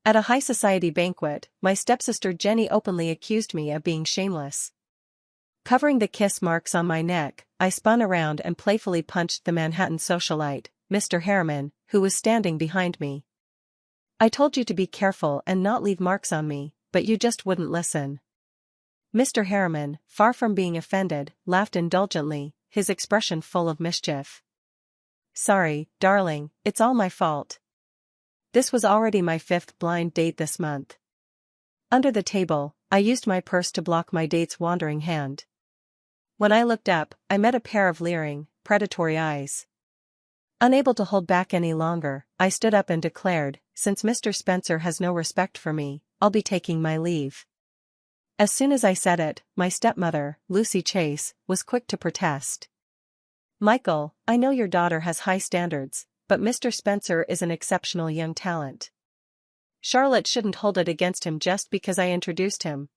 At a high society banquet, my stepsister Jenny openly accused me of being shameless. Covering the kiss marks on my neck, I spun around and playfully punched the Manhattan socialite, Mr. Harriman, who was standing behind me. I told you to be careful and not leave marks on me, but you just wouldn't listen. Mr. Harriman, far from being offended, laughed indulgently, his expression full of mischief. Sorry, darling, it's all my fault. This was already my 5th blind date this month. Under the table, I used my purse to block my date's wandering hand. When I looked up, I met a pair of leering, predatory eyes. Unable to hold back any longer, I stood up and declared, since Mr. Spencer has no respect for me, I'll be taking my leave. As soon as I said it, my stepmother, Lucy Chase, was quick to protest. Michael, I know your daughter has high standards, but Mr. Spencer is an exceptional young talent. Charlotte shouldn't hold it against him just because I introduced him.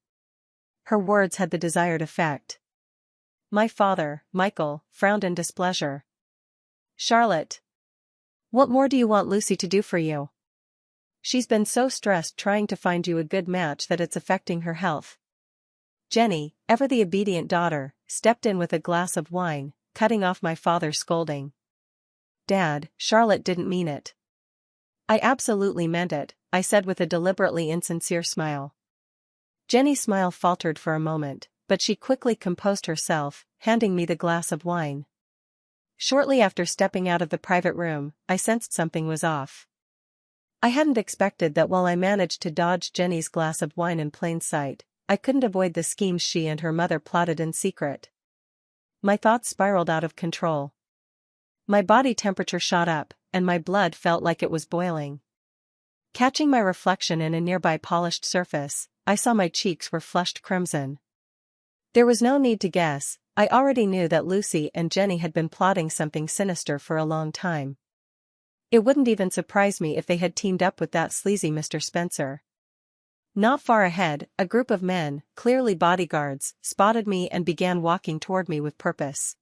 Her words had the desired effect. My father, Michael, frowned in displeasure. Charlotte, what more do you want Lucy to do for you? She's been so stressed trying to find you a good match that it's affecting her health. Jenny, ever the obedient daughter, stepped in with a glass of wine, cutting off my father's scolding. Dad, Charlotte didn't mean it. I absolutely meant it, I said with a deliberately insincere smile. Jenny's smile faltered for a moment, but she quickly composed herself, handing me the glass of wine. Shortly after stepping out of the private room, I sensed something was off. I hadn't expected that while I managed to dodge Jenny's glass of wine in plain sight, I couldn't avoid the schemes she and her mother plotted in secret. My thoughts spiraled out of control. My body temperature shot up, and my blood felt like it was boiling. Catching my reflection in a nearby polished surface, I saw my cheeks were flushed crimson. There was no need to guess, I already knew that Lucy and Jenny had been plotting something sinister for a long time. It wouldn't even surprise me if they had teamed up with that sleazy Mr. Spencer. Not far ahead, a group of men, clearly bodyguards, spotted me and began walking toward me with purpose.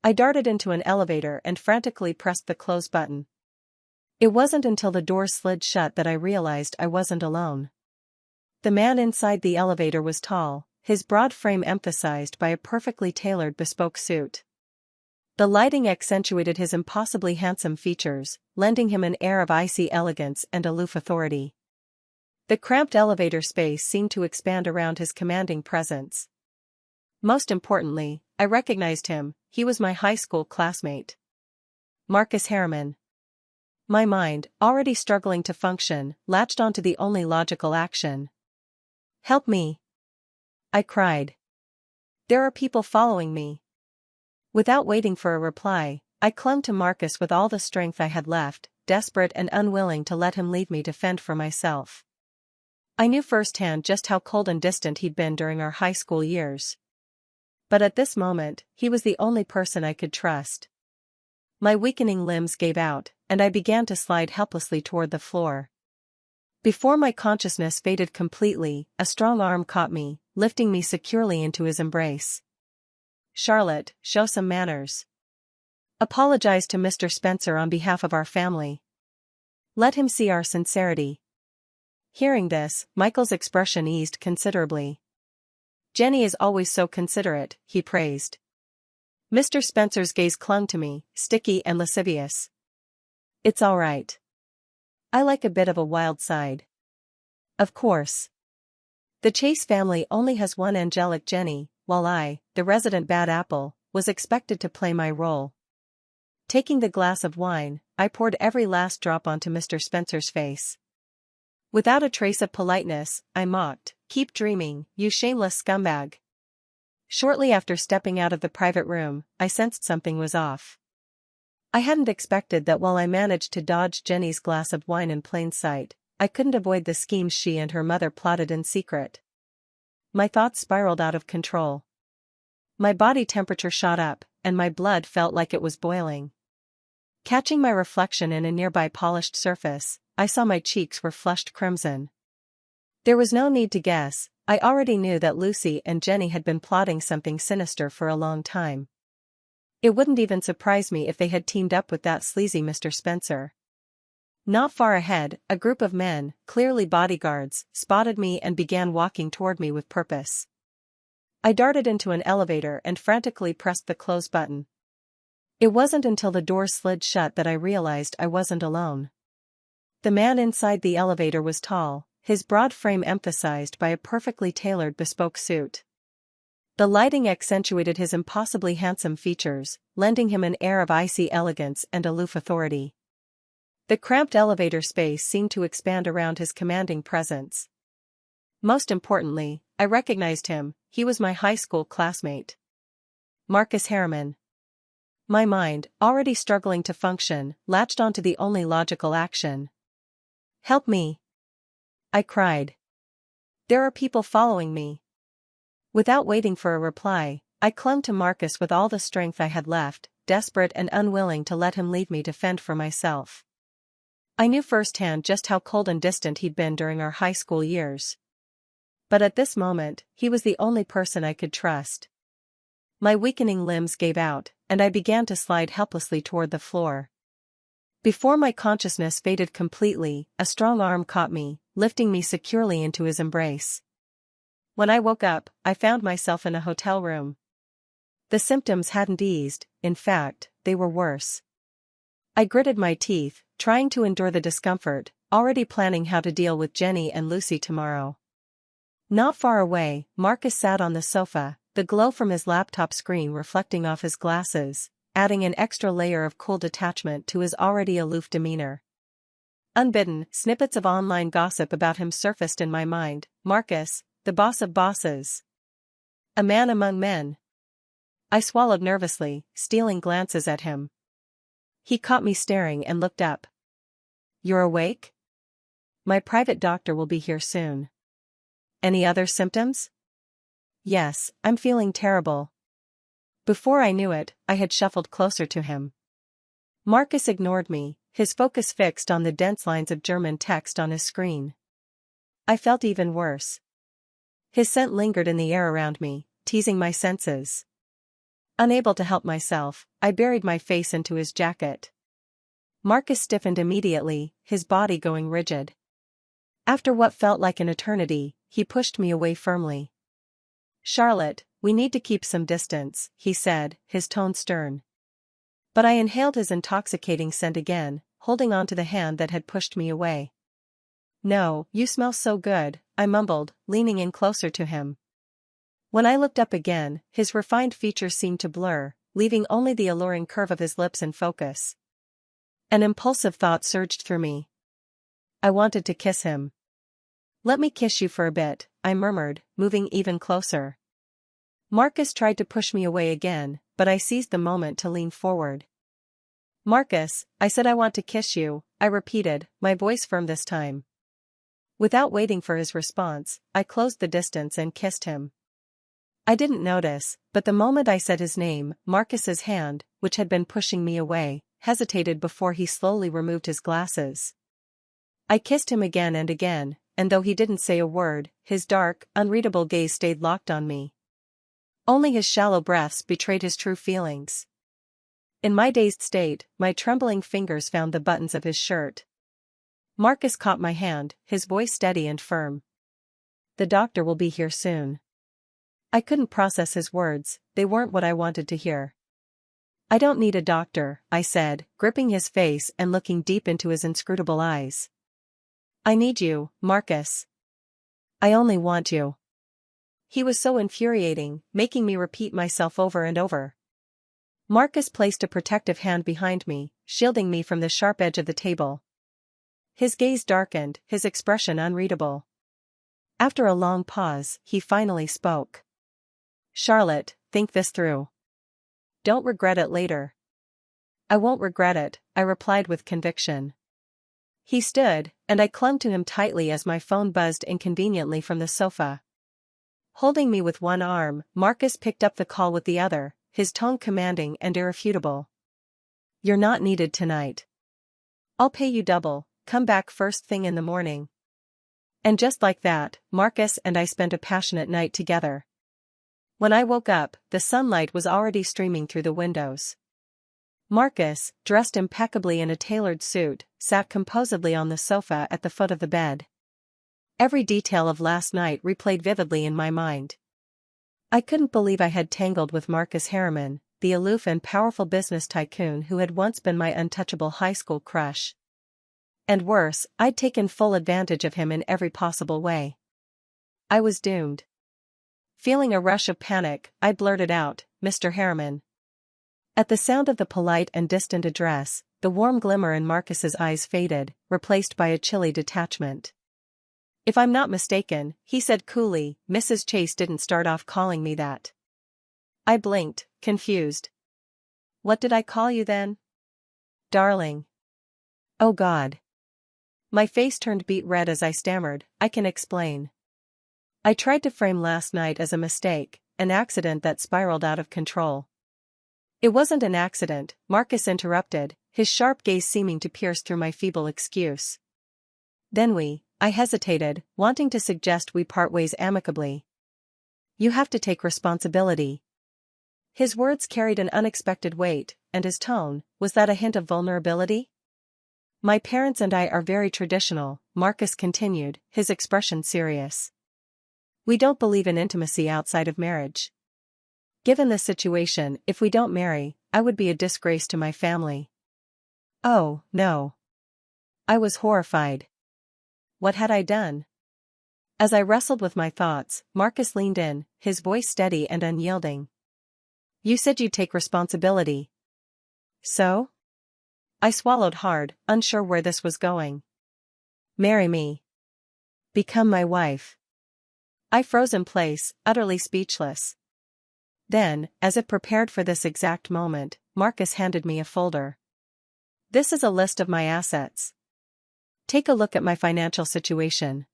I darted into an elevator and frantically pressed the close button. It wasn't until the door slid shut that I realized I wasn't alone. The man inside the elevator was tall, his broad frame emphasized by a perfectly tailored bespoke suit. The lighting accentuated his impossibly handsome features, lending him an air of icy elegance and aloof authority. The cramped elevator space seemed to expand around his commanding presence. Most importantly, I recognized him, he was my high school classmate. Marcus Harriman. My mind, already struggling to function, latched onto the only logical action. Help me! I cried. There are people following me. Without waiting for a reply, I clung to Marcus with all the strength I had left, desperate and unwilling to let him leave me to fend for myself. I knew firsthand just how cold and distant he'd been during our high school years. But at this moment, he was the only person I could trust. My weakening limbs gave out, and I began to slide helplessly toward the floor. Before my consciousness faded completely, a strong arm caught me, lifting me securely into his embrace. Charlotte, show some manners. Apologize to Mr. Spencer on behalf of our family. Let him see our sincerity. Hearing this, Michael's expression eased considerably. Jenny is always so considerate, he praised. Mr. Spencer's gaze clung to me, sticky and lascivious. It's all right. I like a bit of a wild side. Of course. The Chase family only has one angelic Jenny, while I, the resident bad apple, was expected to play my role. Taking the glass of wine, I poured every last drop onto Mr. Spencer's face. Without a trace of politeness, I mocked, "Keep dreaming, you shameless scumbag." Shortly after stepping out of the private room, I sensed something was off. I hadn't expected that while I managed to dodge Jenny's glass of wine in plain sight, I couldn't avoid the schemes she and her mother plotted in secret. My thoughts spiraled out of control. My body temperature shot up, and my blood felt like it was boiling. Catching my reflection in a nearby polished surface, I saw my cheeks were flushed crimson. There was no need to guess, I already knew that Lucy and Jenny had been plotting something sinister for a long time. It wouldn't even surprise me if they had teamed up with that sleazy Mr. Spencer. Not far ahead, a group of men, clearly bodyguards, spotted me and began walking toward me with purpose. I darted into an elevator and frantically pressed the close button. It wasn't until the door slid shut that I realized I wasn't alone. The man inside the elevator was tall, his broad frame emphasized by a perfectly tailored bespoke suit. The lighting accentuated his impossibly handsome features, lending him an air of icy elegance and aloof authority. The cramped elevator space seemed to expand around his commanding presence. Most importantly, I recognized him. He was my high school classmate, Marcus Harriman. My mind, already struggling to function, latched onto the only logical action. "Help me!" I cried. "There are people following me." Without waiting for a reply, I clung to Marcus with all the strength I had left, desperate and unwilling to let him leave me to fend for myself. I knew firsthand just how cold and distant he'd been during our high school years. But at this moment, he was the only person I could trust. My weakening limbs gave out, and I began to slide helplessly toward the floor. Before my consciousness faded completely, a strong arm caught me, lifting me securely into his embrace. When I woke up, I found myself in a hotel room. The symptoms hadn't eased, in fact, they were worse. I gritted my teeth, trying to endure the discomfort, already planning how to deal with Jenny and Lucy tomorrow. Not far away, Marcus sat on the sofa, the glow from his laptop screen reflecting off his glasses, adding an extra layer of cool detachment to his already aloof demeanor. Unbidden, snippets of online gossip about him surfaced in my mind. Marcus, the boss of bosses. A man among men. I swallowed nervously, stealing glances at him. He caught me staring and looked up. "You're awake? My private doctor will be here soon." "Any other symptoms?" "Yes, I'm feeling terrible." Before I knew it, I had shuffled closer to him. Marcus ignored me, his focus fixed on the dense lines of German text on his screen. I felt even worse. His scent lingered in the air around me, teasing my senses. Unable to help myself, I buried my face into his jacket. Marcus stiffened immediately, his body going rigid. After what felt like an eternity, he pushed me away firmly. "Charlotte, we need to keep some distance," he said, his tone stern. But I inhaled his intoxicating scent again, holding on to the hand that had pushed me away. "No, you smell so good," I mumbled, leaning in closer to him. When I looked up again, his refined features seemed to blur, leaving only the alluring curve of his lips in focus. An impulsive thought surged through me. I wanted to kiss him. "Let me kiss you for a bit," I murmured, moving even closer. Marcus tried to push me away again, but I seized the moment to lean forward. "Marcus, I said I want to kiss you," I repeated, my voice firm this time. Without waiting for his response, I closed the distance and kissed him. I didn't notice, but the moment I said his name, Marcus's hand, which had been pushing me away, hesitated before he slowly removed his glasses. I kissed him again, and though he didn't say a word, his dark, unreadable gaze stayed locked on me. Only his shallow breaths betrayed his true feelings. In my dazed state, my trembling fingers found the buttons of his shirt. Marcus caught my hand, his voice steady and firm. "The doctor will be here soon." I couldn't process his words, they weren't what I wanted to hear. "I don't need a doctor," I said, gripping his face and looking deep into his inscrutable eyes. "I need you, Marcus. I only want you." He was so infuriating, making me repeat myself over and over. Marcus placed a protective hand behind me, shielding me from the sharp edge of the table. His gaze darkened, his expression unreadable. After a long pause, he finally spoke. "Charlotte, think this through. Don't regret it later." "I won't regret it," I replied with conviction. He stood, and I clung to him tightly as my phone buzzed inconveniently from the sofa. Holding me with one arm, Marcus picked up the call with the other, his tone commanding and irrefutable. "You're not needed tonight. I'll pay you double, come back first thing in the morning." And just like that, Marcus and I spent a passionate night together. When I woke up, the sunlight was already streaming through the windows. Marcus, dressed impeccably in a tailored suit, sat composedly on the sofa at the foot of the bed. Every detail of last night replayed vividly in my mind. I couldn't believe I had tangled with Marcus Harriman, the aloof and powerful business tycoon who had once been my untouchable high school crush. And worse, I'd taken full advantage of him in every possible way. I was doomed. Feeling a rush of panic, I blurted out, "Mr. Harriman." At the sound of the polite and distant address, the warm glimmer in Marcus's eyes faded, replaced by a chilly detachment. "If I'm not mistaken," he said coolly, "Mrs. Chase didn't start off calling me that." I blinked, confused. "What did I call you then?" "Darling." "Oh God." My face turned beet red as I stammered, "I can explain." I tried to frame last night as a mistake, an accident that spiraled out of control. "It wasn't an accident," Marcus interrupted, his sharp gaze seeming to pierce through my feeble excuse. "Then I hesitated, wanting to suggest we part ways amicably. "You have to take responsibility." His words carried an unexpected weight, and his tone, was that a hint of vulnerability? "My parents and I are very traditional," Marcus continued, his expression serious. "We don't believe in intimacy outside of marriage. Given the situation, if we don't marry, I would be a disgrace to my family." "Oh, no." I was horrified. What had I done? As I wrestled with my thoughts, Marcus leaned in, his voice steady and unyielding. "You said you'd take responsibility. So?" I swallowed hard, unsure where this was going. "Marry me. Become my wife." I froze in place, utterly speechless. Then, as if prepared for this exact moment, Marcus handed me a folder. "This is a list of my assets. Take a look at my financial situation."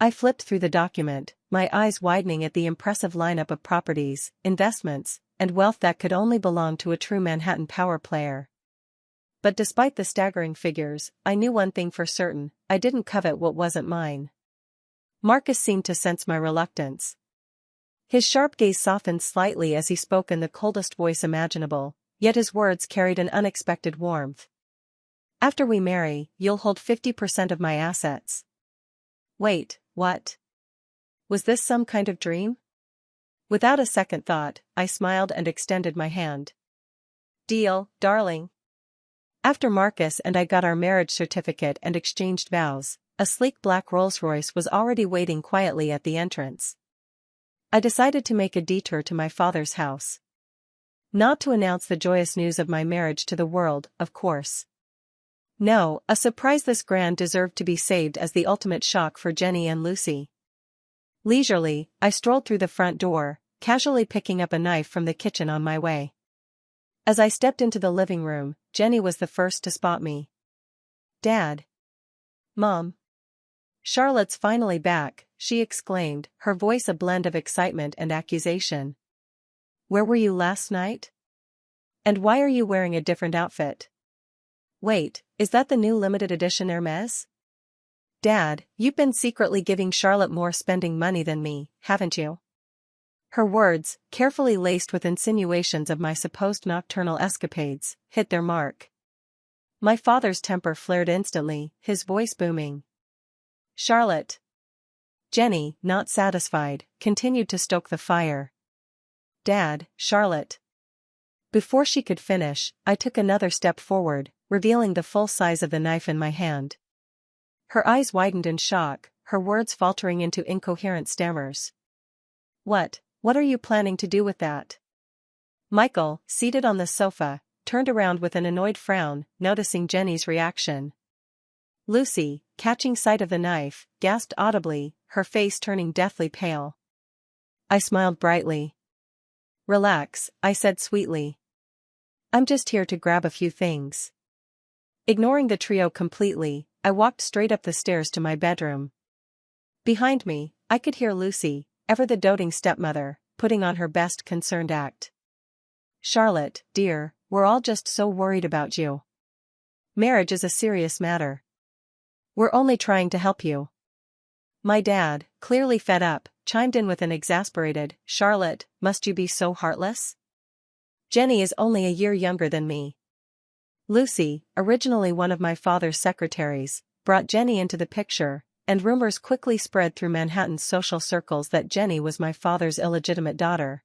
I flipped through the document, my eyes widening at the impressive lineup of properties, investments, and wealth that could only belong to a true Manhattan power player. But despite the staggering figures, I knew one thing for certain: I didn't covet what wasn't mine. Marcus seemed to sense my reluctance. His sharp gaze softened slightly as he spoke in the coldest voice imaginable, yet his words carried an unexpected warmth. "After we marry, you'll hold 50% of my assets." Wait, what? Was this some kind of dream? Without a second thought, I smiled and extended my hand. "Deal, darling." After Marcus and I got our marriage certificate and exchanged vows, a sleek black Rolls-Royce was already waiting quietly at the entrance. I decided to make a detour to my father's house. Not to announce the joyous news of my marriage to the world, of course. No, a surprise this grand deserved to be saved as the ultimate shock for Jenny and Lucy. Leisurely, I strolled through the front door, casually picking up a knife from the kitchen on my way. As I stepped into the living room, Jenny was the first to spot me. "Dad." "Mom." "Charlotte's finally back," she exclaimed, her voice a blend of excitement and accusation. "Where were you last night? And why are you wearing a different outfit? Wait, is that the new limited edition Hermes? Dad, you've been secretly giving Charlotte more spending money than me, haven't you?" Her words, carefully laced with insinuations of my supposed nocturnal escapades, hit their mark. My father's temper flared instantly, his voice booming. "Charlotte." Jenny, not satisfied, continued to stoke the fire. "Dad, Charlotte." Before she could finish, I took another step forward, revealing the full size of the knife in my hand. Her eyes widened in shock, her words faltering into incoherent stammers. What are you planning to do with that?" Michael, seated on the sofa, turned around with an annoyed frown, noticing Jenny's reaction. Lucy, catching sight of the knife, gasped audibly, her face turning deathly pale. I smiled brightly. "Relax," I said sweetly. "I'm just here to grab a few things." Ignoring the trio completely, I walked straight up the stairs to my bedroom. Behind me, I could hear Lucy, ever the doting stepmother, putting on her best concerned act. "Charlotte, dear, we're all just so worried about you. Marriage is a serious matter. We're only trying to help you." My dad, clearly fed up, chimed in with an exasperated, "Charlotte, must you be so heartless? Jenny is only a year younger than me. Lucy, originally one of my father's secretaries, brought Jenny into the picture, and rumors quickly spread through Manhattan's social circles that Jenny was my father's illegitimate daughter.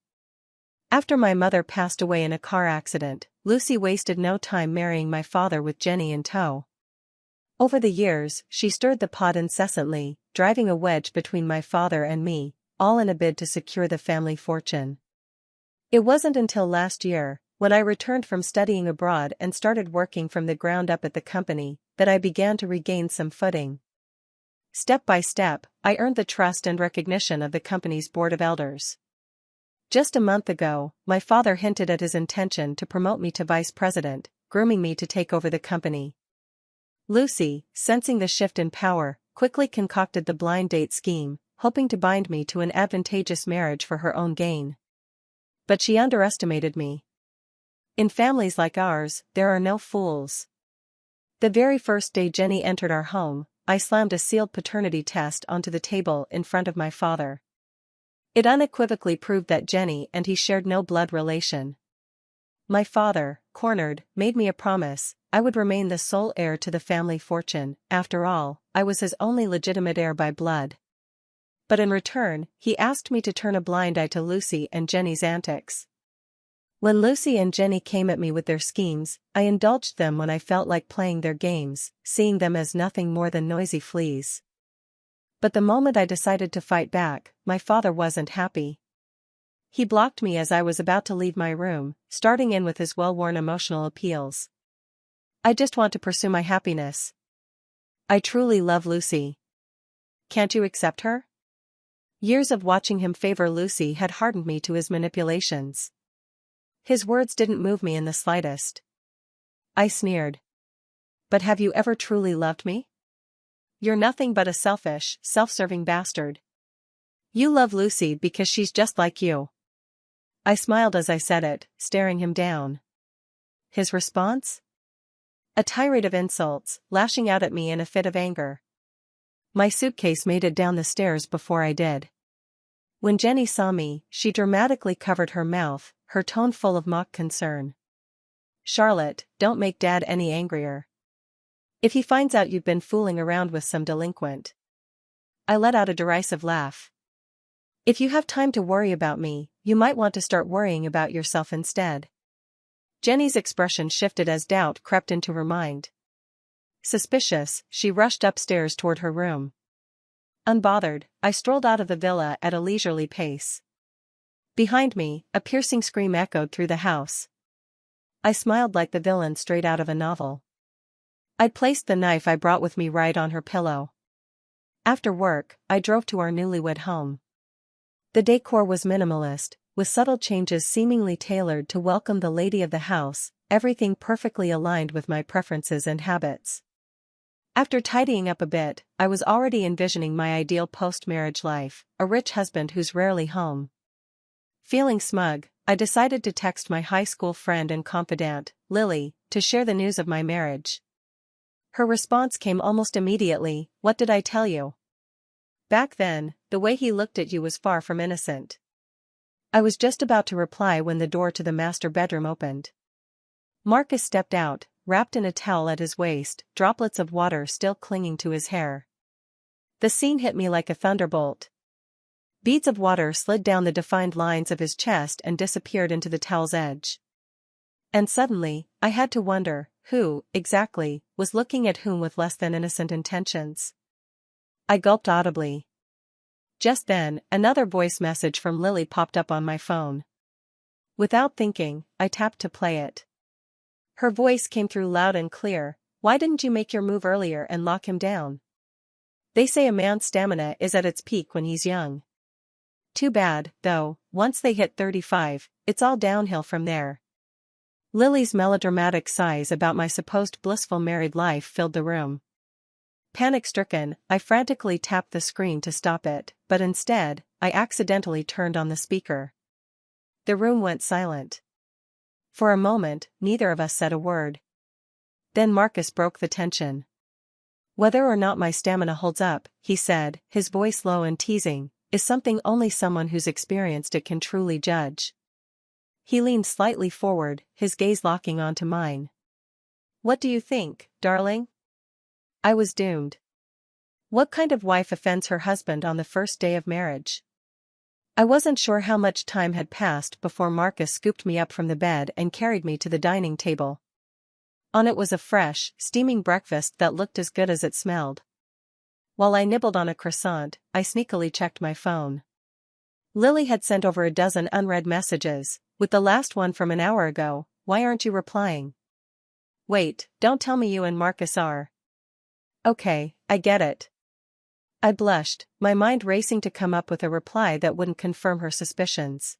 After my mother passed away in a car accident, Lucy wasted no time marrying my father with Jenny in tow. Over the years, she stirred the pot incessantly, driving a wedge between my father and me, all in a bid to secure the family fortune. It wasn't until last year, when I returned from studying abroad and started working from the ground up at the company, that I began to regain some footing. Step by step, I earned the trust and recognition of the company's board of elders. Just a month ago, my father hinted at his intention to promote me to vice president, grooming me to take over the company. Lucy, sensing the shift in power, quickly concocted the blind date scheme, hoping to bind me to an advantageous marriage for her own gain. But she underestimated me. In families like ours, there are no fools. The very first day Jenny entered our home, I slammed a sealed paternity test onto the table in front of my father. It unequivocally proved that Jenny and he shared no blood relation. My father, cornered, made me a promise: I would remain the sole heir to the family fortune. After all, I was his only legitimate heir by blood. But in return, he asked me to turn a blind eye to Lucy and Jenny's antics. When Lucy and Jenny came at me with their schemes, I indulged them when I felt like playing their games, seeing them as nothing more than noisy fleas. But the moment I decided to fight back, my father wasn't happy. He blocked me as I was about to leave my room, starting in with his well-worn emotional appeals. I just want to pursue my happiness. I truly love Lucy. Can't you accept her? Years of watching him favor Lucy had hardened me to his manipulations. His words didn't move me in the slightest. I sneered. But have you ever truly loved me? You're nothing but a selfish, self-serving bastard. You love Lucy because she's just like you. I smiled as I said it, staring him down. His response? A tirade of insults, lashing out at me in a fit of anger. My suitcase made it down the stairs before I did. When Jenny saw me, she dramatically covered her mouth, her tone full of mock concern. Charlotte, don't make Dad any angrier. If he finds out you've been fooling around with some delinquent. I let out a derisive laugh. If you have time to worry about me, you might want to start worrying about yourself instead. Jenny's expression shifted as doubt crept into her mind. Suspicious, she rushed upstairs toward her room. Unbothered, I strolled out of the villa at a leisurely pace. Behind me, a piercing scream echoed through the house. I smiled like the villain straight out of a novel. I'd placed the knife I brought with me right on her pillow. After work, I drove to our newlywed home. The decor was minimalist, with subtle changes seemingly tailored to welcome the lady of the house, everything perfectly aligned with my preferences and habits. After tidying up a bit, I was already envisioning my ideal post-marriage life, a rich husband who's rarely home. Feeling smug, I decided to text my high school friend and confidant, Lily, to share the news of my marriage. Her response came almost immediately: "What did I tell you?" Back then, the way he looked at you was far from innocent. I was just about to reply when the door to the master bedroom opened. Marcus stepped out, wrapped in a towel at his waist, droplets of water still clinging to his hair. The scene hit me like a thunderbolt. Beads of water slid down the defined lines of his chest and disappeared into the towel's edge. And suddenly, I had to wonder, who, exactly, was looking at whom with less than innocent intentions? I gulped audibly. Just then, another voice message from Lily popped up on my phone. Without thinking, I tapped to play it. Her voice came through loud and clear: "Why didn't you make your move earlier and lock him down? They say a man's stamina is at its peak when he's young. Too bad, though, once they hit 35, it's all downhill from there." Lily's melodramatic sighs about my supposed blissful married life filled the room. Panic-stricken, I frantically tapped the screen to stop it, but instead, I accidentally turned on the speaker. The room went silent. For a moment, neither of us said a word. Then Marcus broke the tension. "Whether or not my stamina holds up," he said, his voice low and teasing, "is something only someone who's experienced it can truly judge. He leaned slightly forward, his gaze locking onto mine. What do you think, darling? I was doomed. What kind of wife offends her husband on the first day of marriage? I wasn't sure how much time had passed before Marcus scooped me up from the bed and carried me to the dining table. On it was a fresh, steaming breakfast that looked as good as it smelled. While I nibbled on a croissant, I sneakily checked my phone. Lily had sent over a dozen unread messages, with the last one from an hour ago. Why aren't you replying? Wait, don't tell me you and Marcus are. Okay, I get it. I blushed, my mind racing to come up with a reply that wouldn't confirm her suspicions.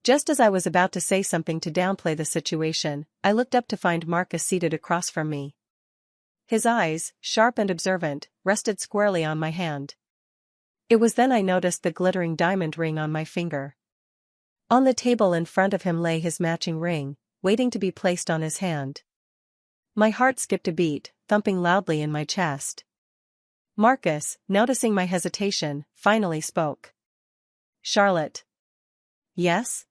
Just as I was about to say something to downplay the situation, I looked up to find Marcus seated across from me. His eyes, sharp and observant, rested squarely on my hand. It was then I noticed the glittering diamond ring on my finger. On the table in front of him lay his matching ring, waiting to be placed on his hand. My heart skipped a beat, thumping loudly in my chest. Marcus, noticing my hesitation, finally spoke. Charlotte. Yes?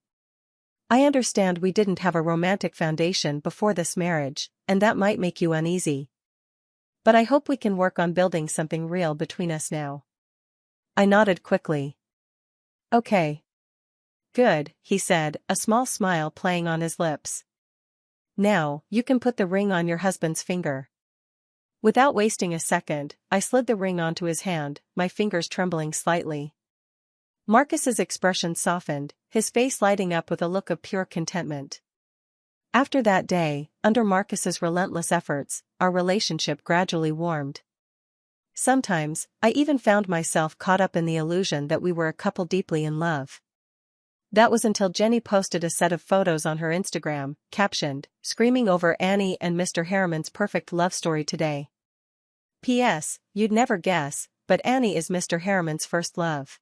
I understand we didn't have a romantic foundation before this marriage, and that might make you uneasy. But I hope we can work on building something real between us now. I nodded quickly. Okay. Good, he said, a small smile playing on his lips. Now, you can put the ring on your husband's finger. Without wasting a second, I slid the ring onto his hand, my fingers trembling slightly. Marcus's expression softened, his face lighting up with a look of pure contentment. After that day, under Marcus's relentless efforts, our relationship gradually warmed. Sometimes, I even found myself caught up in the illusion that we were a couple deeply in love. That was until Jenny posted a set of photos on her Instagram, captioned, "Screaming over Annie and Mr. Harriman's perfect love story today. P.S. You'd never guess, but Annie is Mr. Harriman's first love."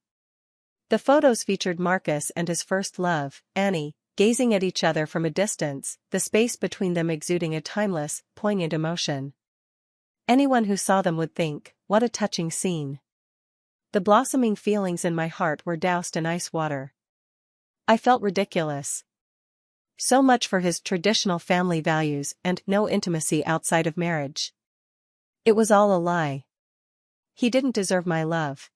The photos featured Marcus and his first love, Annie, gazing at each other from a distance, the space between them exuding a timeless, poignant emotion. Anyone who saw them would think, what a touching scene. The blossoming feelings in my heart were doused in ice water. I felt ridiculous. So much for his traditional family values and no intimacy outside of marriage. It was all a lie. He didn't deserve my love.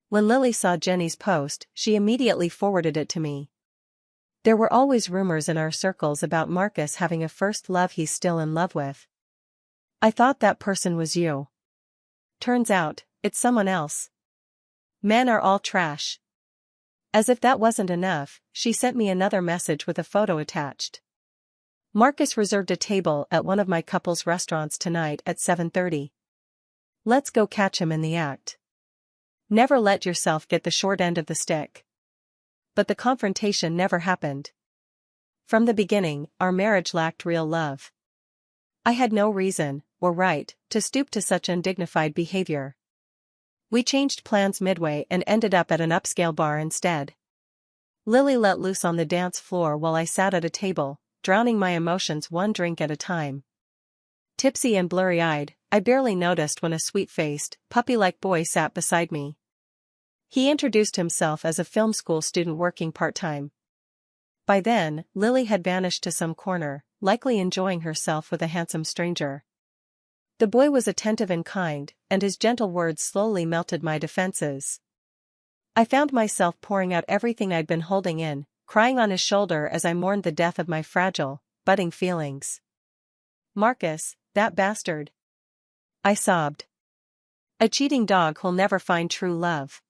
When Lily saw Jenny's post, she immediately forwarded it to me. There were always rumors in our circles about Marcus having a first love he's still in love with. I thought that person was you. Turns out, it's someone else. Men are all trash. As if that wasn't enough, she sent me another message with a photo attached. Marcus reserved a table at one of my couple's restaurants tonight at 7:30. Let's go catch him in the act. Never let yourself get the short end of the stick. But the confrontation never happened. From the beginning, our marriage lacked real love. I had no reason, or right, to stoop to such undignified behavior. We changed plans midway and ended up at an upscale bar instead. Lily let loose on the dance floor while I sat at a table, drowning my emotions one drink at a time. Tipsy and blurry-eyed, I barely noticed when a sweet-faced, puppy-like boy sat beside me. He introduced himself as a film school student working part-time. By then, Lily had vanished to some corner, likely enjoying herself with a handsome stranger. The boy was attentive and kind, and his gentle words slowly melted my defenses. I found myself pouring out everything I'd been holding in, crying on his shoulder as I mourned the death of my fragile, budding feelings. Marcus, that bastard. I sobbed. A cheating dog who'll never find true love.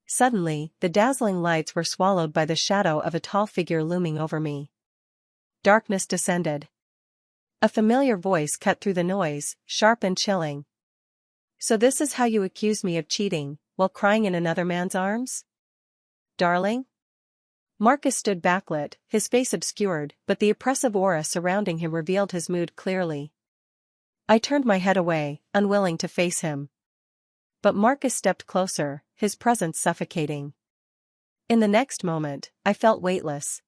Suddenly, the dazzling lights were swallowed by the shadow of a tall figure looming over me. Darkness descended. A familiar voice cut through the noise, sharp and chilling. So this is how you accuse me of cheating, while crying in another man's arms? Darling? Marcus stood backlit, his face obscured, but the oppressive aura surrounding him revealed his mood clearly. I turned my head away, unwilling to face him. But Marcus stepped closer, his presence suffocating. In the next moment, I felt weightless.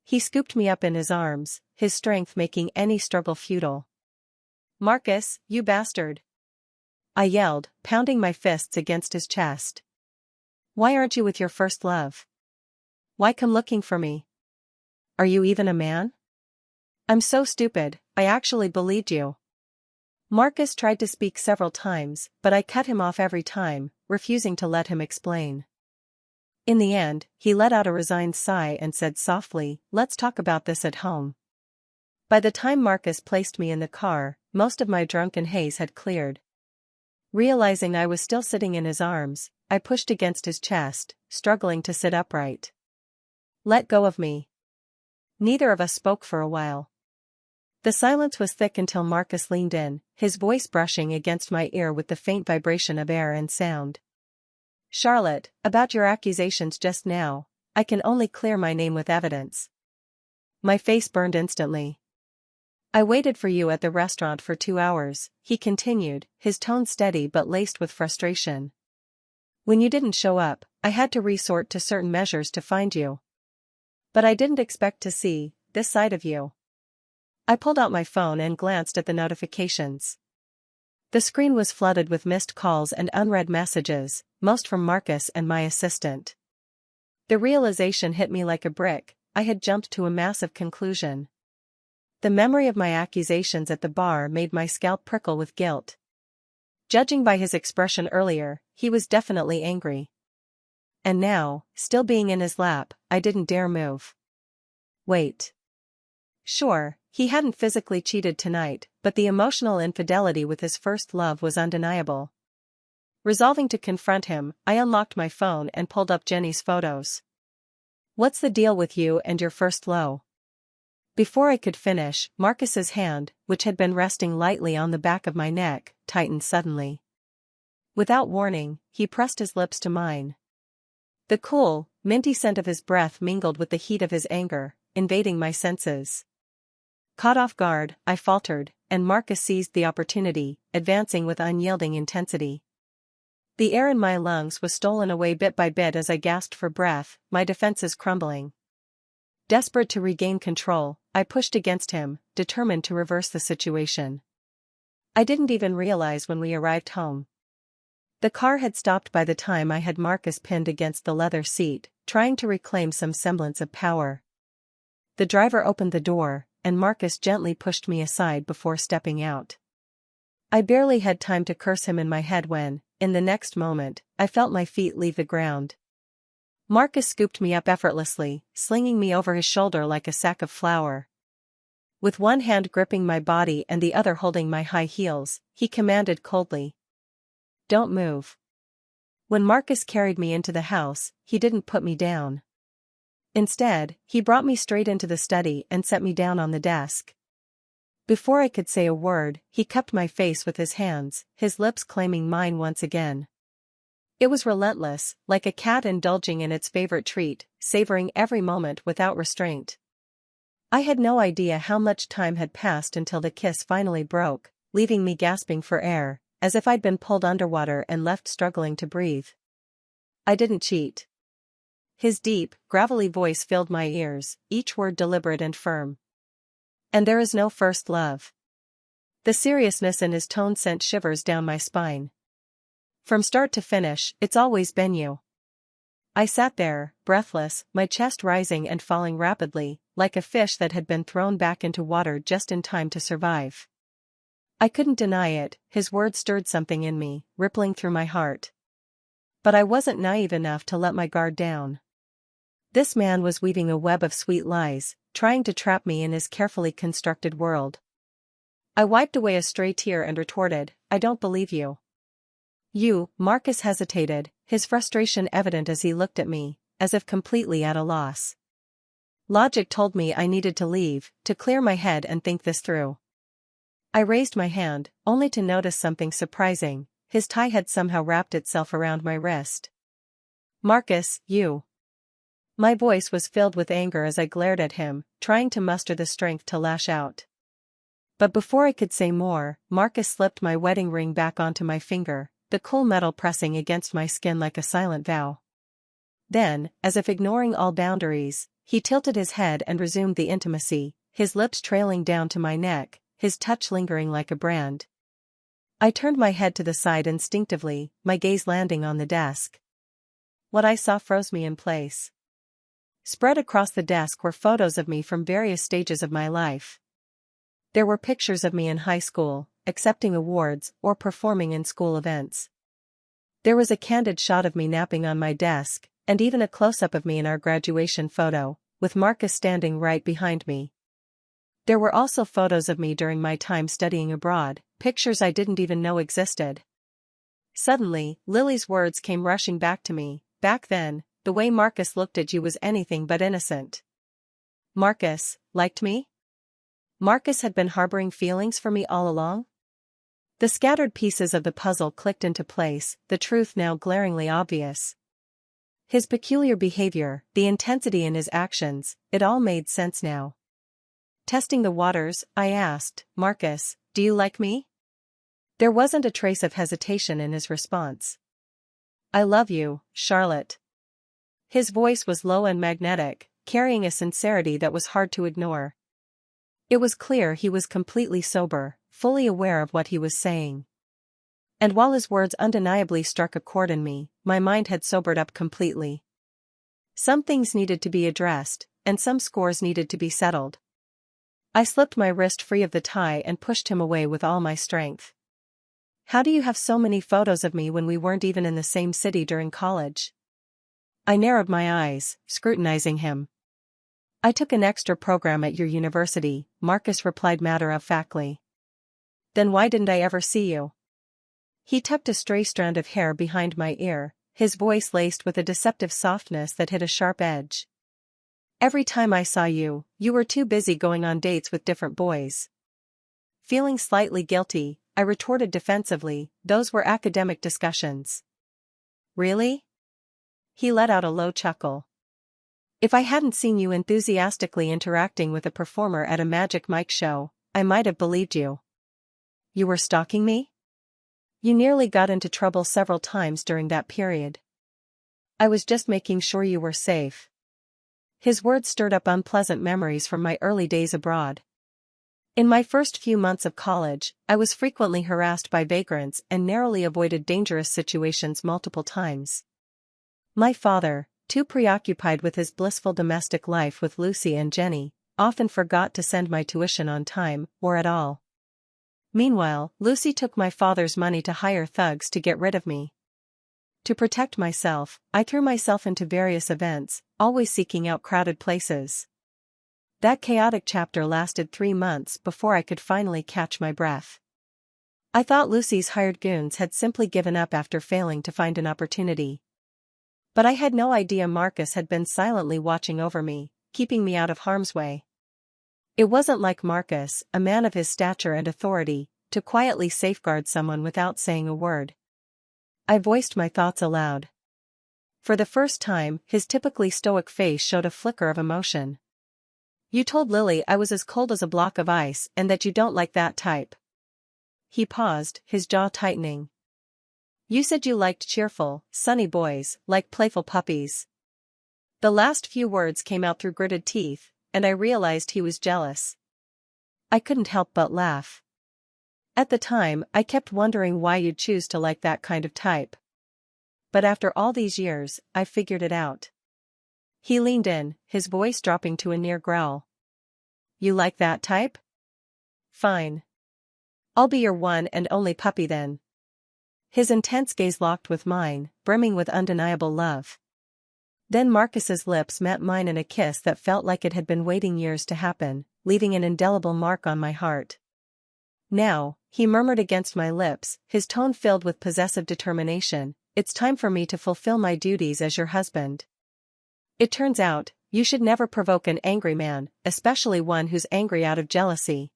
He scooped me up in his arms, his strength making any struggle futile. Marcus, you bastard! I yelled, pounding my fists against his chest. Why aren't you with your first love? Why come looking for me? Are you even a man? I'm so stupid, I actually believed you. Marcus tried to speak several times, but I cut him off every time, refusing to let him explain. In the end, he let out a resigned sigh and said softly, "Let's talk about this at home." By the time Marcus placed me in the car, most of my drunken haze had cleared. Realizing I was still sitting in his arms, I pushed against his chest, struggling to sit upright. "Let go of me." Neither of us spoke for a while. The silence was thick until Marcus leaned in, his voice brushing against my ear with the faint vibration of air and sound. "Charlotte, about your accusations just now, I can only clear my name with evidence." My face burned instantly. "I waited for you at the restaurant for 2 hours, he continued, his tone steady but laced with frustration. "When you didn't show up, I had to resort to certain measures to find you. But I didn't expect to see this side of you." I pulled out my phone and glanced at the notifications. The screen was flooded with missed calls and unread messages, most from Marcus and my assistant. The realization hit me like a brick. I had jumped to a massive conclusion. The memory of my accusations at the bar made my scalp prickle with guilt. Judging by his expression earlier, he was definitely angry. And now, still being in his lap, I didn't dare move. Wait. Sure, he hadn't physically cheated tonight, but the emotional infidelity with his first love was undeniable. Resolving to confront him, I unlocked my phone and pulled up Jenny's photos. "What's the deal with you and your first love?" Before I could finish, Marcus's hand, which had been resting lightly on the back of my neck, tightened suddenly. Without warning, he pressed his lips to mine. The cool, minty scent of his breath mingled with the heat of his anger, invading my senses. Caught off guard, I faltered, and Marcus seized the opportunity, advancing with unyielding intensity. The air in my lungs was stolen away bit by bit as I gasped for breath, my defenses crumbling. Desperate to regain control, I pushed against him, determined to reverse the situation. I didn't even realize when we arrived home. The car had stopped by the time I had Marcus pinned against the leather seat, trying to reclaim some semblance of power. The driver opened the door, and Marcus gently pushed me aside before stepping out. I barely had time to curse him in my head when, in the next moment, I felt my feet leave the ground. Marcus scooped me up effortlessly, slinging me over his shoulder like a sack of flour. With one hand gripping my body and the other holding my high heels, he commanded coldly, "Don't move." When Marcus carried me into the house, he didn't put me down. Instead, he brought me straight into the study and set me down on the desk. Before I could say a word, he cupped my face with his hands, his lips claiming mine once again. It was relentless, like a cat indulging in its favorite treat, savoring every moment without restraint. I had no idea how much time had passed until the kiss finally broke, leaving me gasping for air, as if I'd been pulled underwater and left struggling to breathe. "I didn't cheat." His deep, gravelly voice filled my ears, each word deliberate and firm. "And there is no first love." The seriousness in his tone sent shivers down my spine. "From start to finish, it's always been you." I sat there, breathless, my chest rising and falling rapidly, like a fish that had been thrown back into water just in time to survive. I couldn't deny it, his words stirred something in me, rippling through my heart. But I wasn't naive enough to let my guard down. This man was weaving a web of sweet lies, trying to trap me in his carefully constructed world. I wiped away a stray tear and retorted, "I don't believe you." "You," Marcus hesitated, his frustration evident as he looked at me, as if completely at a loss. Logic told me I needed to leave, to clear my head and think this through. I raised my hand, only to notice something surprising. His tie had somehow wrapped itself around my wrist. "Marcus, you." My voice was filled with anger as I glared at him, trying to muster the strength to lash out. But before I could say more, Marcus slipped my wedding ring back onto my finger, the cool metal pressing against my skin like a silent vow. Then, as if ignoring all boundaries, he tilted his head and resumed the intimacy, his lips trailing down to my neck, his touch lingering like a brand. I turned my head to the side instinctively, my gaze landing on the desk. What I saw froze me in place. Spread across the desk were photos of me from various stages of my life. There were pictures of me in high school, accepting awards or performing in school events. There was a candid shot of me napping on my desk, and even a close-up of me in our graduation photo, with Marcus standing right behind me. There were also photos of me during my time studying abroad, pictures I didn't even know existed. Suddenly, Lily's words came rushing back to me. Back then, the way Marcus looked at you was anything but innocent. Marcus liked me? Marcus had been harboring feelings for me all along? The scattered pieces of the puzzle clicked into place, the truth now glaringly obvious. His peculiar behavior, the intensity in his actions, it all made sense now. Testing the waters, I asked, Marcus, do you like me? There wasn't a trace of hesitation in his response. I love you, Charlotte. His voice was low and magnetic, carrying a sincerity that was hard to ignore. It was clear he was completely sober, fully aware of what he was saying. And while his words undeniably struck a chord in me, my mind had sobered up completely. Some things needed to be addressed, and some scores needed to be settled. I slipped my wrist free of the tie and pushed him away with all my strength. How do you have so many photos of me when we weren't even in the same city during college? I narrowed my eyes, scrutinizing him. I took an extra program at your university, Marcus replied matter-of-factly. Then why didn't I ever see you? He tucked a stray strand of hair behind my ear, his voice laced with a deceptive softness that hit a sharp edge. Every time I saw you, you were too busy going on dates with different boys. Feeling slightly guilty, I retorted defensively, those were academic discussions. Really? He let out a low chuckle. If I hadn't seen you enthusiastically interacting with a performer at a Magic Mike show, I might have believed you. You were stalking me? You nearly got into trouble several times during that period. I was just making sure you were safe. His words stirred up unpleasant memories from my early days abroad. In my first few months of college, I was frequently harassed by vagrants and narrowly avoided dangerous situations multiple times. My father, too preoccupied with his blissful domestic life with Lucy and Jenny, often forgot to send my tuition on time, or at all. Meanwhile, Lucy took my father's money to hire thugs to get rid of me. To protect myself, I threw myself into various events, always seeking out crowded places. That chaotic chapter lasted 3 months before I could finally catch my breath. I thought Lucy's hired goons had simply given up after failing to find an opportunity. But I had no idea Marcus had been silently watching over me, keeping me out of harm's way. It wasn't like Marcus, a man of his stature and authority, to quietly safeguard someone without saying a word. I voiced my thoughts aloud. For the first time, his typically stoic face showed a flicker of emotion. You told Lily I was as cold as a block of ice and that you don't like that type. He paused, his jaw tightening. You said you liked cheerful, sunny boys, like playful puppies. The last few words came out through gritted teeth, and I realized he was jealous. I couldn't help but laugh. At the time, I kept wondering why you'd choose to like that kind of type. But after all these years, I figured it out. He leaned in, his voice dropping to a near growl. You like that type? Fine. I'll be your one and only puppy then. His intense gaze locked with mine, brimming with undeniable love. Then Marcus's lips met mine in a kiss that felt like it had been waiting years to happen, leaving an indelible mark on my heart. Now, he murmured against my lips, his tone filled with possessive determination, it's time for me to fulfill my duties as your husband. It turns out, you should never provoke an angry man, especially one who's angry out of jealousy.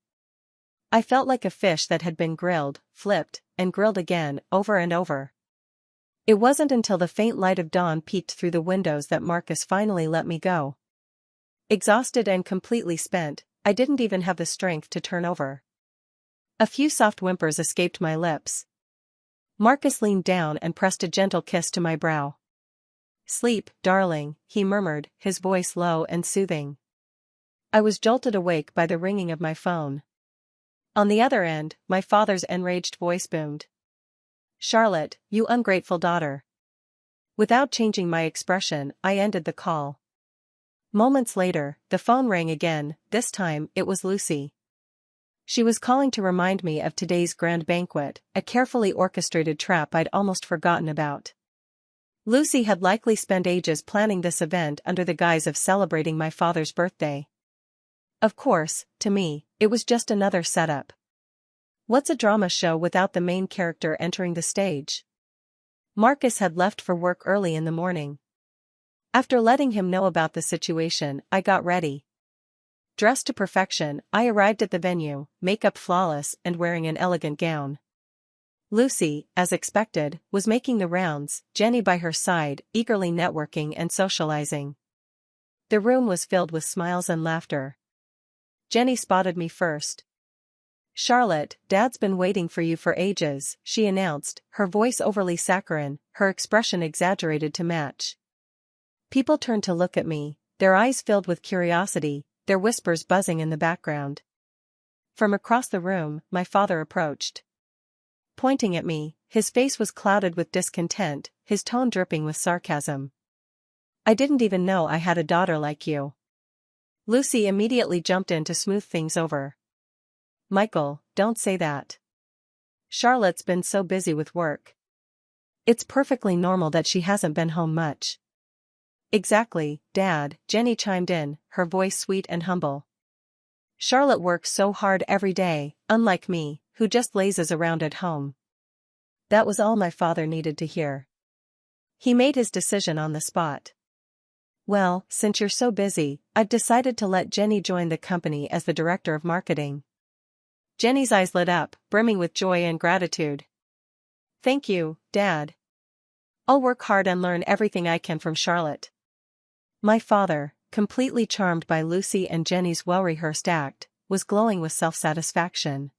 I felt like a fish that had been grilled, flipped, and grilled again, over and over. It wasn't until the faint light of dawn peeked through the windows that Marcus finally let me go. Exhausted and completely spent, I didn't even have the strength to turn over. A few soft whimpers escaped my lips. Marcus leaned down and pressed a gentle kiss to my brow. Sleep, darling, he murmured, his voice low and soothing. I was jolted awake by the ringing of my phone. On the other end, my father's enraged voice boomed. Charlotte, you ungrateful daughter. Without changing my expression, I ended the call. Moments later, the phone rang again. This time, it was Lucy. She was calling to remind me of today's grand banquet, a carefully orchestrated trap I'd almost forgotten about. Lucy had likely spent ages planning this event under the guise of celebrating my father's birthday. Of course, to me, it was just another setup. What's a drama show without the main character entering the stage? Marcus had left for work early in the morning. After letting him know about the situation, I got ready. Dressed to perfection, I arrived at the venue, makeup flawless and wearing an elegant gown. Lucy, as expected, was making the rounds, Jenny by her side, eagerly networking and socializing. The room was filled with smiles and laughter. Jenny spotted me first. "Charlotte, Dad's been waiting for you for ages," she announced, her voice overly saccharine, her expression exaggerated to match. People turned to look at me, their eyes filled with curiosity, their whispers buzzing in the background. From across the room, my father approached. Pointing at me, his face was clouded with discontent, his tone dripping with sarcasm. "I didn't even know I had a daughter like you." Lucy immediately jumped in to smooth things over. "Michael, don't say that. Charlotte's been so busy with work. It's perfectly normal that she hasn't been home much." "Exactly, Dad," Jenny chimed in, her voice sweet and humble. "Charlotte works so hard every day, unlike me, who just lazes around at home." That was all my father needed to hear. He made his decision on the spot. "Well, since you're so busy, I've decided to let Jenny join the company as the director of marketing." Jenny's eyes lit up, brimming with joy and gratitude. "Thank you, Dad. I'll work hard and learn everything I can from Charlotte." My father, completely charmed by Lucy and Jenny's well-rehearsed act, was glowing with self-satisfaction.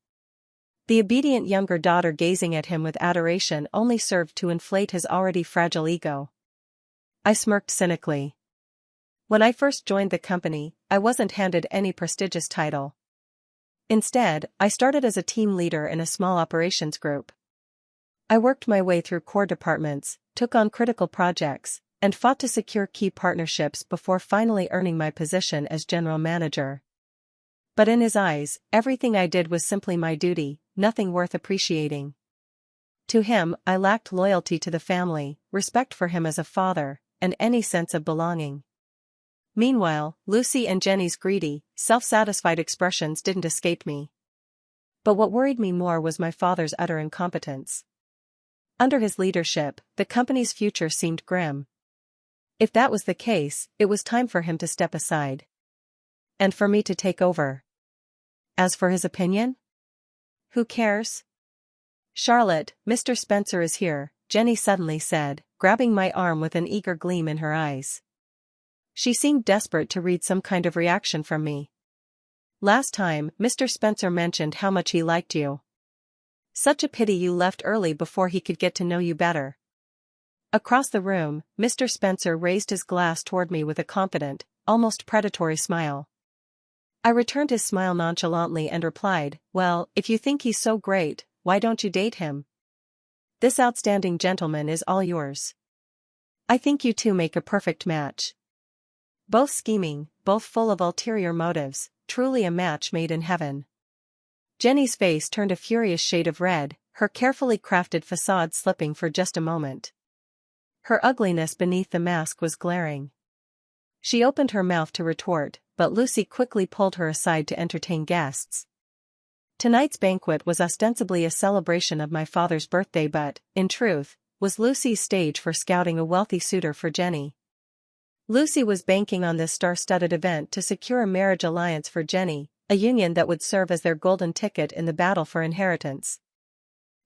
The obedient younger daughter gazing at him with adoration only served to inflate his already fragile ego. I smirked cynically. When I first joined the company, I wasn't handed any prestigious title. Instead, I started as a team leader in a small operations group. I worked my way through core departments, took on critical projects, and fought to secure key partnerships before finally earning my position as general manager. But in his eyes, everything I did was simply my duty, nothing worth appreciating. To him, I lacked loyalty to the family, respect for him as a father, and any sense of belonging. Meanwhile, Lucy and Jenny's greedy, self-satisfied expressions didn't escape me. But what worried me more was my father's utter incompetence. Under his leadership, the company's future seemed grim. If that was the case, it was time for him to step aside. And for me to take over. As for his opinion? Who cares? "Charlotte, Mr. Spencer is here," Jenny suddenly said, grabbing my arm with an eager gleam in her eyes. She seemed desperate to read some kind of reaction from me. "Last time, Mr. Spencer mentioned how much he liked you. Such a pity you left early before he could get to know you better." Across the room, Mr. Spencer raised his glass toward me with a confident, almost predatory smile. I returned his smile nonchalantly and replied, "Well, if you think he's so great, why don't you date him? This outstanding gentleman is all yours. I think you two make a perfect match. Both scheming, both full of ulterior motives, truly a match made in heaven." Jenny's face turned a furious shade of red, her carefully crafted facade slipping for just a moment. Her ugliness beneath the mask was glaring. She opened her mouth to retort, but Lucy quickly pulled her aside to entertain guests. Tonight's banquet was ostensibly a celebration of my father's birthday but, in truth, was Lucy's stage for scouting a wealthy suitor for Jenny. Lucy was banking on this star-studded event to secure a marriage alliance for Jenny, a union that would serve as their golden ticket in the battle for inheritance.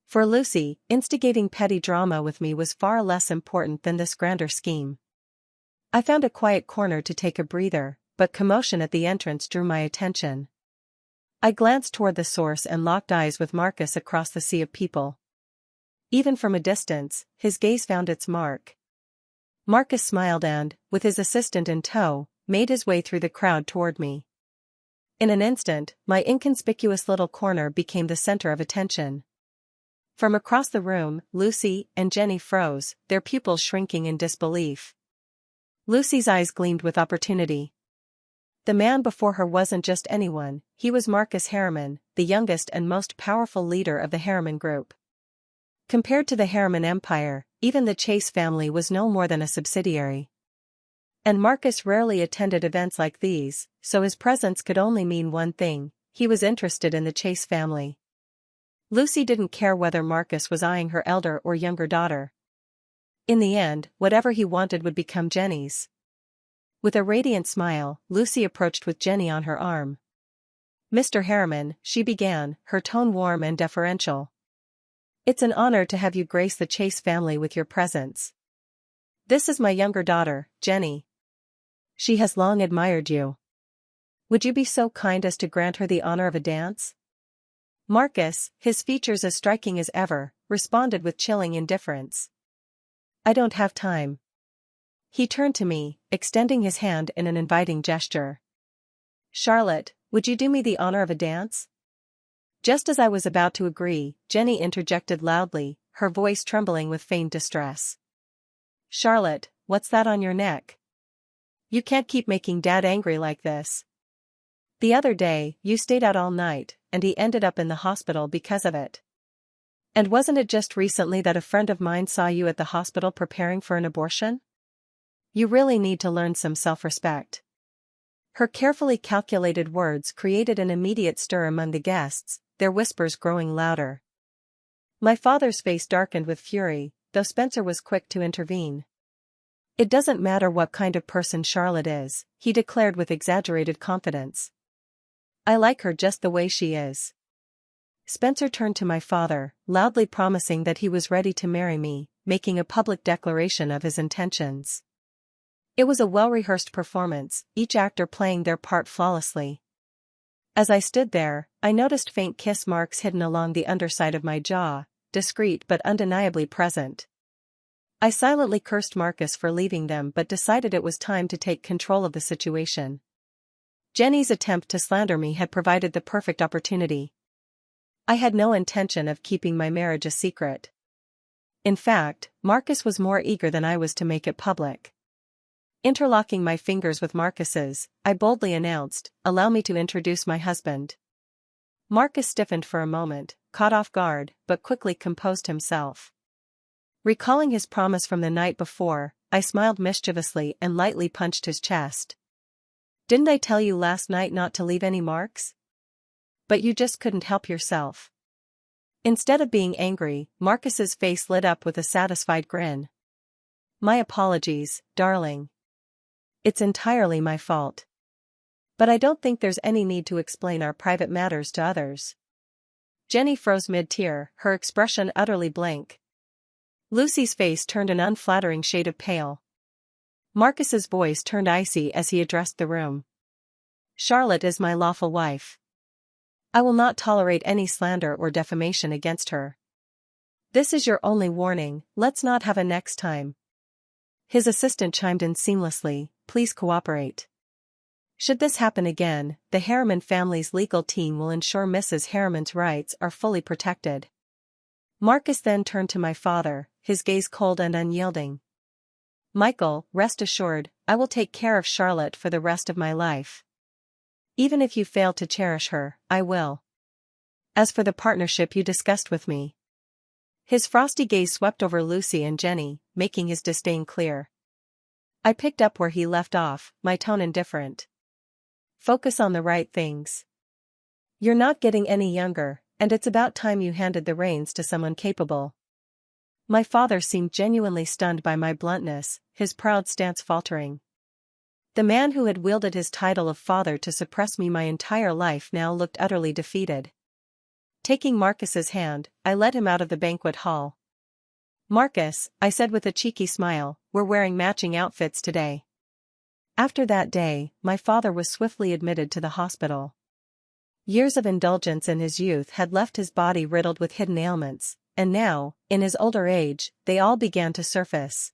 For Lucy, instigating petty drama with me was far less important than this grander scheme. I found a quiet corner to take a breather, but commotion at the entrance drew my attention. I glanced toward the source and locked eyes with Marcus across the sea of people. Even from a distance, his gaze found its mark. Marcus smiled and, with his assistant in tow, made his way through the crowd toward me. In an instant, my inconspicuous little corner became the center of attention. From across the room, Lucy and Jenny froze, their pupils shrinking in disbelief. Lucy's eyes gleamed with opportunity. The man before her wasn't just anyone, he was Marcus Harriman, the youngest and most powerful leader of the Harriman Group. Compared to the Harriman Empire, even the Chase family was no more than a subsidiary. And Marcus rarely attended events like these, so his presence could only mean one thing: he was interested in the Chase family. Lucy didn't care whether Marcus was eyeing her elder or younger daughter. In the end, whatever he wanted would become Jenny's. With a radiant smile, Lucy approached with Jenny on her arm. "Mr. Harriman," she began, her tone warm and deferential. "It's an honor to have you grace the Chase family with your presence. This is my younger daughter, Jenny. She has long admired you. Would you be so kind as to grant her the honor of a dance?" Marcus, his features as striking as ever, responded with chilling indifference. "I don't have time." He turned to me, extending his hand in an inviting gesture. "Charlotte, would you do me the honor of a dance?" Just as I was about to agree, Jenny interjected loudly, her voice trembling with feigned distress. "Charlotte, what's that on your neck? You can't keep making Dad angry like this. The other day, you stayed out all night, and he ended up in the hospital because of it. And wasn't it just recently that a friend of mine saw you at the hospital preparing for an abortion? You really need to learn some self-respect." Her carefully calculated words created an immediate stir among the guests, their whispers growing louder. My father's face darkened with fury, though Spencer was quick to intervene. "It doesn't matter what kind of person Charlotte is," he declared with exaggerated confidence. "I like her just the way she is." Spencer turned to my father, loudly promising that he was ready to marry me, making a public declaration of his intentions. It was a well-rehearsed performance, each actor playing their part flawlessly. As I stood there, I noticed faint kiss marks hidden along the underside of my jaw, discreet but undeniably present. I silently cursed Marcus for leaving them but decided it was time to take control of the situation. Jenny's attempt to slander me had provided the perfect opportunity. I had no intention of keeping my marriage a secret. In fact, Marcus was more eager than I was to make it public. Interlocking my fingers with Marcus's, I boldly announced, "Allow me to introduce my husband." Marcus stiffened for a moment, caught off guard, but quickly composed himself. Recalling his promise from the night before, I smiled mischievously and lightly punched his chest. "Didn't I tell you last night not to leave any marks? But you just couldn't help yourself." Instead of being angry, Marcus's face lit up with a satisfied grin. "My apologies, darling. It's entirely my fault. But I don't think there's any need to explain our private matters to others." Jenny froze mid-tear, her expression utterly blank. Lucy's face turned an unflattering shade of pale. Marcus's voice turned icy as he addressed the room. "Charlotte is my lawful wife. I will not tolerate any slander or defamation against her. This is your only warning, let's not have a next time." His assistant chimed in seamlessly, "Please cooperate. Should this happen again, the Harriman family's legal team will ensure Mrs. Harriman's rights are fully protected." Marcus then turned to my father, his gaze cold and unyielding. "Michael, rest assured, I will take care of Charlotte for the rest of my life. Even if you fail to cherish her, I will. As for the partnership you discussed with me." His frosty gaze swept over Lucy and Jenny, making his disdain clear. I picked up where he left off, my tone indifferent. "Focus on the right things. You're not getting any younger, and it's about time you handed the reins to someone capable." My father seemed genuinely stunned by my bluntness, his proud stance faltering. The man who had wielded his title of father to suppress me my entire life now looked utterly defeated. Taking Marcus's hand, I led him out of the banquet hall. "Marcus," I said with a cheeky smile, "we're wearing matching outfits today." After that day, my father was swiftly admitted to the hospital. Years of indulgence in his youth had left his body riddled with hidden ailments, and now, in his older age, they all began to surface.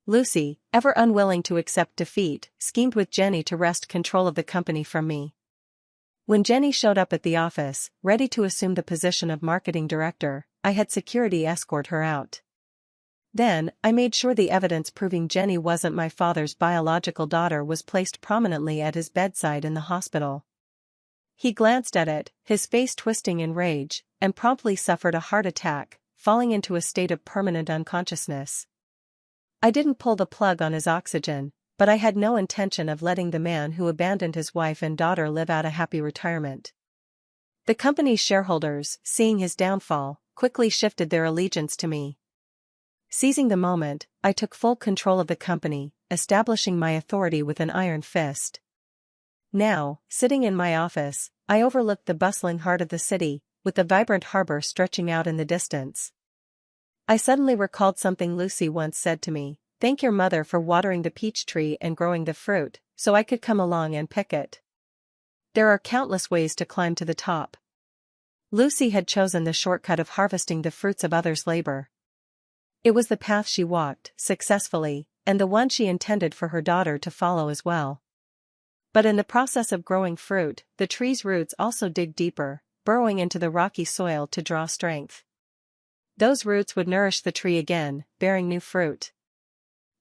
Lucy, ever unwilling to accept defeat, schemed with Jenny to wrest control of the company from me. When Jenny showed up at the office, ready to assume the position of marketing director, I had security escort her out. Then, I made sure the evidence proving Jenny wasn't my father's biological daughter was placed prominently at his bedside in the hospital. He glanced at it, his face twisting in rage, and promptly suffered a heart attack, falling into a state of permanent unconsciousness. I didn't pull the plug on his oxygen, but I had no intention of letting the man who abandoned his wife and daughter live out a happy retirement. The company's shareholders, seeing his downfall, quickly shifted their allegiance to me. Seizing the moment, I took full control of the company, establishing my authority with an iron fist. Now, sitting in my office, I overlooked the bustling heart of the city, with the vibrant harbor stretching out in the distance. I suddenly recalled something Lucy once said to me: "Thank your mother for watering the peach tree and growing the fruit, so I could come along and pick it." There are countless ways to climb to the top. Lucy had chosen the shortcut of harvesting the fruits of others' labor. It was the path she walked, successfully, and the one she intended for her daughter to follow as well. But in the process of growing fruit, the tree's roots also dig deeper, burrowing into the rocky soil to draw strength. Those roots would nourish the tree again, bearing new fruit.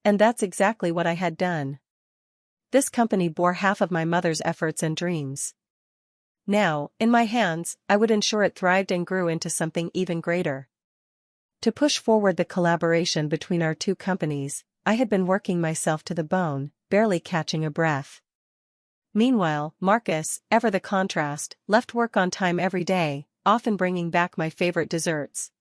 And that's exactly what I had done. This company bore half of my mother's efforts and dreams. Now, in my hands, I would ensure it thrived and grew into something even greater. To push forward the collaboration between our two companies, I had been working myself to the bone, barely catching a breath. Meanwhile, Marcus, ever the contrast, left work on time every day, often bringing back my favorite desserts.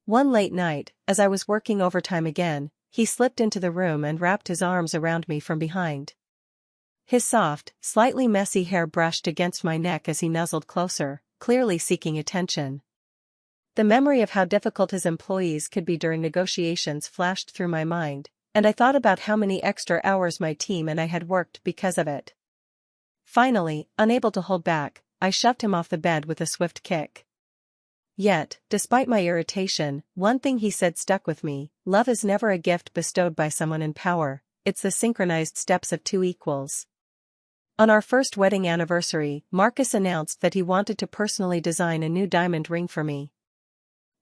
One late night, as I was working overtime again, he slipped into the room and wrapped his arms around me from behind. His soft, slightly messy hair brushed against my neck as he nuzzled closer, clearly seeking attention. The memory of how difficult his employees could be during negotiations flashed through my mind, and I thought about how many extra hours my team and I had worked because of it. Finally, unable to hold back, I shoved him off the bed with a swift kick. Yet, despite my irritation, one thing he said stuck with me: love is never a gift bestowed by someone in power, it's the synchronized steps of two equals. On our first wedding anniversary, Marcus announced that he wanted to personally design a new diamond ring for me.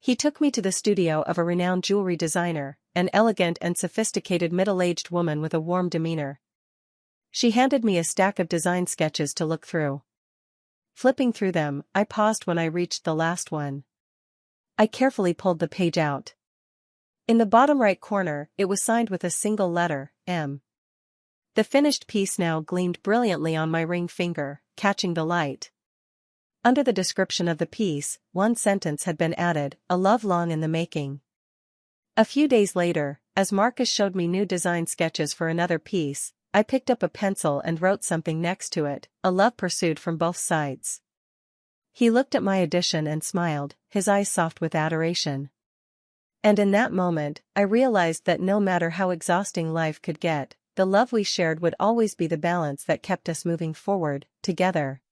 He took me to the studio of a renowned jewelry designer, an elegant and sophisticated middle-aged woman with a warm demeanor. She handed me a stack of design sketches to look through. Flipping through them, I paused when I reached the last one. I carefully pulled the page out. In the bottom right corner, it was signed with a single letter, M. The finished piece now gleamed brilliantly on my ring finger, catching the light. Under the description of the piece, one sentence had been added: "A love long in the making." A few days later, as Marcus showed me new design sketches for another piece, I picked up a pencil and wrote something next to it: "A love pursued from both sides." He looked at my addition and smiled, his eyes soft with adoration. And in that moment, I realized that no matter how exhausting life could get, the love we shared would always be the balance that kept us moving forward, together.